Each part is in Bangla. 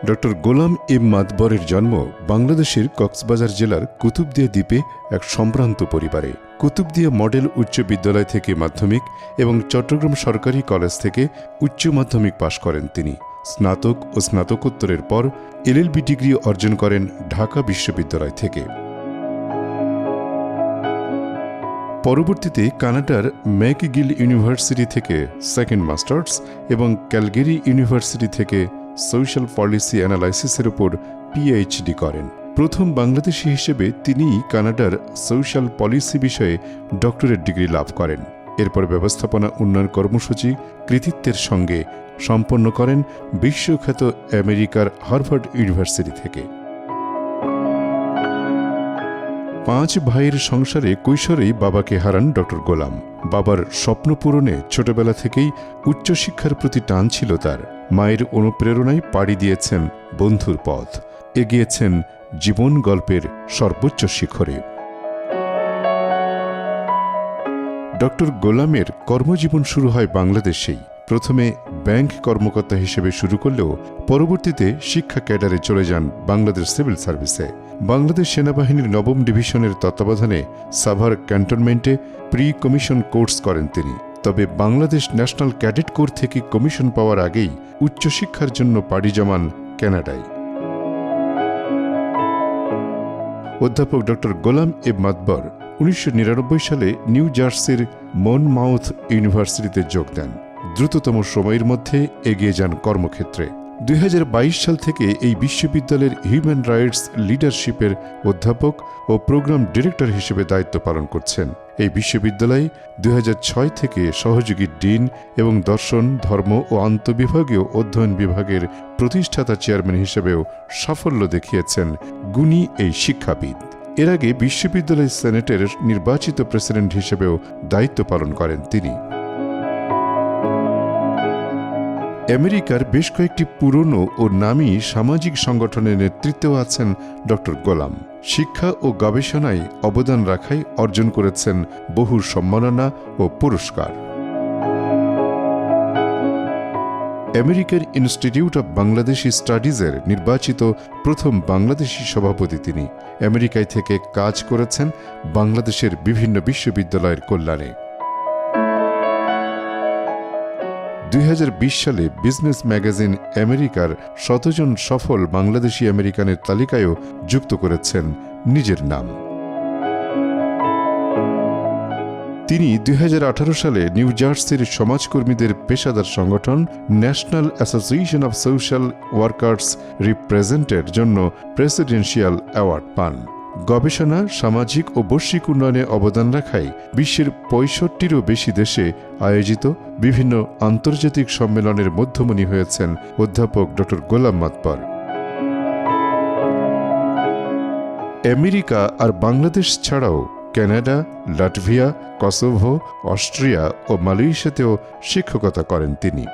ডক্টর গোলাম এম মাতবরের জন্ম বাংলাদেশের কক্সবাজার জেলার কুতুবদিয়া দ্বীপে এক সম্ভ্রান্ত পরিবারে। কুতুবদিয়া মডেল উচ্চ বিদ্যালয় থেকে মাধ্যমিক এবং চট্টগ্রাম সরকারি কলেজ থেকে উচ্চ মাধ্যমিক পাশ করেন তিনি। স্নাতক ও স্নাতকোত্তরের পর এলএলবি ডিগ্রি অর্জন করেন ঢাকা বিশ্ববিদ্যালয় থেকে। পরবর্তীতে কানাডার ম্যাকগিল ইউনিভার্সিটি থেকে সেকেন্ড মাস্টার্স এবং ক্যালগেরি ইউনিভার্সিটি থেকে সোশ্যাল পলিসি অ্যানালাইসিসের উপর পিএইচডি করেন। প্রথম বাংলাদেশি হিসেবে তিনি কানাডার সোশ্যাল পলিসি বিষয়ে ডক্টরেট ডিগ্রি লাভ করেন। এরপর ব্যবস্থাপনা উন্নয়ন কর্মসূচি কৃতিত্বের সঙ্গে সম্পন্ন করেন বিশ্বখ্যাত আমেরিকার হার্ভার্ড ইউনিভার্সিটি থেকে। 5 ভাইয়ের সংসারে কৈশোরেই বাবাকে হারান ডক্টর গোলাম। বাবার স্বপ্ন পূরণে ছোটবেলা থেকেই উচ্চশিক্ষার প্রতি টান ছিল তার। মায়ের অনুপ্রেরণায় পাড়ি দিয়েছেন বন্ধুর পথ, এগিয়েছেন জীবন গল্পের সর্বোচ্চ শিখরে। ডক্টর গোলামের কর্মজীবন শুরু হয় বাংলাদেশেই। প্রথমে ব্যাংক কর্মকর্তা হিসেবে শুরু করলেও পরবর্তীতে শিক্ষা ক্যাডারে চলে যান বাংলাদেশ সিভিল সার্ভিসে। বাংলাদেশ সেনাবাহিনীর 9ম ডিভিশনের তত্ত্বাবধানে সাভার ক্যান্টনমেন্টে প্রি কমিশন কোর্স করেন তিনি। তবে বাংলাদেশ ন্যাশনাল ক্যাডেট কোর থেকে কমিশন পাওয়ার আগেই উচ্চশিক্ষার জন্য পাড়ি জমান কানাডায়। অধ্যাপক ডক্টর গোলাম এম মাতবর 1999 সালে নিউ জার্সির মনমাউথ ইউনিভার্সিটিতে যোগ দেন। দ্রুততম সময়ের মধ্যে এগিয়ে যান কর্মক্ষেত্রে। 2022 সাল থেকে এই বিশ্ববিদ্যালয়ের হিউম্যান রাইটস লিডারশিপের অধ্যাপক ও প্রোগ্রাম ডিরেক্টর হিসেবে দায়িত্ব পালন করছেন। এই বিশ্ববিদ্যালয় 2006 থেকে সহযোগী ডিন এবং দর্শন, ধর্ম ও আন্তঃবিভাগীয় অধ্যয়ন বিভাগের প্রতিষ্ঠাতা চেয়ারম্যান হিসেবেও সাফল্য দেখিয়েছেন গুণী এই শিক্ষাবিদ। এর আগে বিশ্ববিদ্যালয় সেনেটের নির্বাচিত প্রেসিডেন্ট হিসেবেও দায়িত্ব পালন করেন তিনি। আমেরিকার বেশ কয়েকটি পুরনো ও নামী সামাজিক সংগঠনের নেতৃত্বেও আছেন ডক্টর গোলাম। শিক্ষা ও গবেষণায় অবদান রাখায় অর্জন করেছেন বহু সম্মাননা ও পুরস্কার। আমেরিকার ইনস্টিটিউট অব বাংলাদেশি স্টাডিজের নির্বাচিত প্রথম বাংলাদেশি সভাপতি তিনি। আমেরিকায় থেকে কাজ করেছেন বাংলাদেশের বিভিন্ন বিশ্ববিদ্যালয়ের কল্যাণে। 2020 সালে বিজনেস ম্যাগাজিন আমেরিকার 100 জন সফল বাংলাদেশি আমেরিকানের তালিকায়ও যুক্ত করেছেন নিজের নাম। তিনি 2018 সালে নিউ জার্সির সমাজকর্মীদের পেশাদার সংগঠন national association of social workers রিপ্রেজেন্টের জন্য প্রেসিডেন্সিয়াল অ্যাওয়ার্ড পান। গবেষণা, সামাজিক ও বৈশ্বিক উন্নয়নে অবদান রাখায় বিশ্বের 65টিরও বেশি দেশে আয়োজিত বিভিন্ন আন্তর্জাতিক সম্মেলনের মধ্যমণি হয়েছেন অধ্যাপক ডক্টর গোলাম মাতবর। আমেরিকা আর বাংলাদেশ ছাড়াও কানাডা, লাটভিয়া, কসোভো, অস্ট্রিয়া ও মালয়েশিয়াতেও শিক্ষকতা করেন তিনি।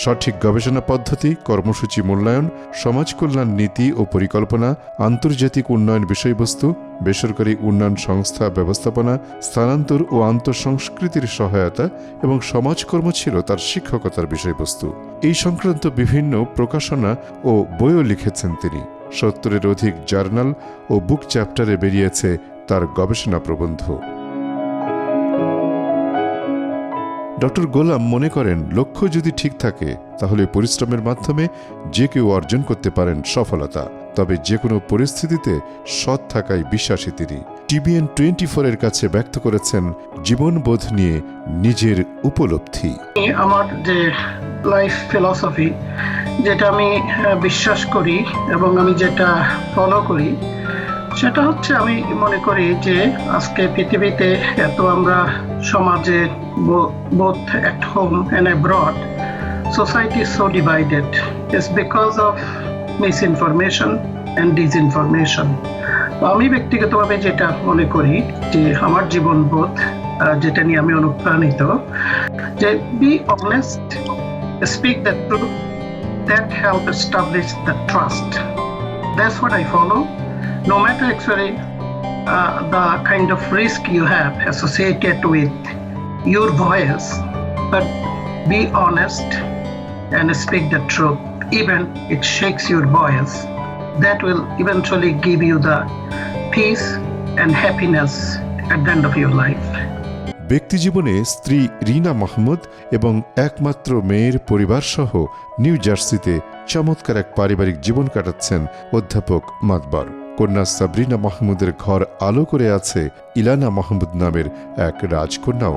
সঠিক গবেষণা পদ্ধতি, কর্মসূচি মূল্যায়ন, সমাজ কল্যাণ নীতি ও পরিকল্পনা, আন্তর্জাতিক উন্নয়ন বিষয়বস্তু, বেসরকারি উন্নয়ন সংস্থা ব্যবস্থাপনা, স্থানান্তর ও আন্তঃসংস্কৃতির সহায়তা এবং সমাজকর্ম ছিল তার শিক্ষকতার বিষয়বস্তু। এই সংক্রান্ত বিভিন্ন প্রকাশনা ও বইও লিখেছেন তিনি। 70-এর অধিক জার্নাল ও বুক চ্যাপ্টারে বেরিয়েছে তার গবেষণা প্রবন্ধ। ডক্টর গোলাম মনে করেন, লক্ষ্য যদি ঠিক থাকে তাহলে পরিশ্রমের মাধ্যমে যে কেউ অর্জন করতে পারেন সফলতা। তবে যে কোনো পরিস্থিতিতে সৎ থাকায় বিশ্বাসী তিনি। TBN 24 এর কাছে ব্যক্ত করেছেন জীবনবোধ নিয়ে নিজের উপলব্ধি। আমার যে লাইফ ফিলসফি, যেটা আমি বিশ্বাস করি এবং আমি যেটা ফলো করি, সেটা হচ্ছে আমি মনে করি যে আজকে পৃথিবীতে এত আমরা সমাজে both at home and abroad, society is so divided. It's because of misinformation and disinformation. আমি ব্যক্তিগতভাবে যেটা মনে করি যে আমার জীবনবোধ, যেটা নিয়ে আমি অনুপ্রাণিত, যে be honest, speak the truth, that help establish the trust. That's what I follow. No matter actually the kind of risk you have associated with your voice, but be honest and speak the truth, even it shakes your voice. That will eventually give you the peace and happiness at the end of your life. ব্যক্তিজীবনে স্ত্রী রিনা মাহমুদ এবং একমাত্র মেয়ের পরিবার সহ নিউ জার্সিতে চমৎকার এক পারিবারিক জীবন কাটাচ্ছেন অধ্যাপক মাতবর। কন্যা সাবরিনা মাহমুদের ঘর আলো করে আছে ইলানা মাহমুদ নামের এক রাজকন্যাও।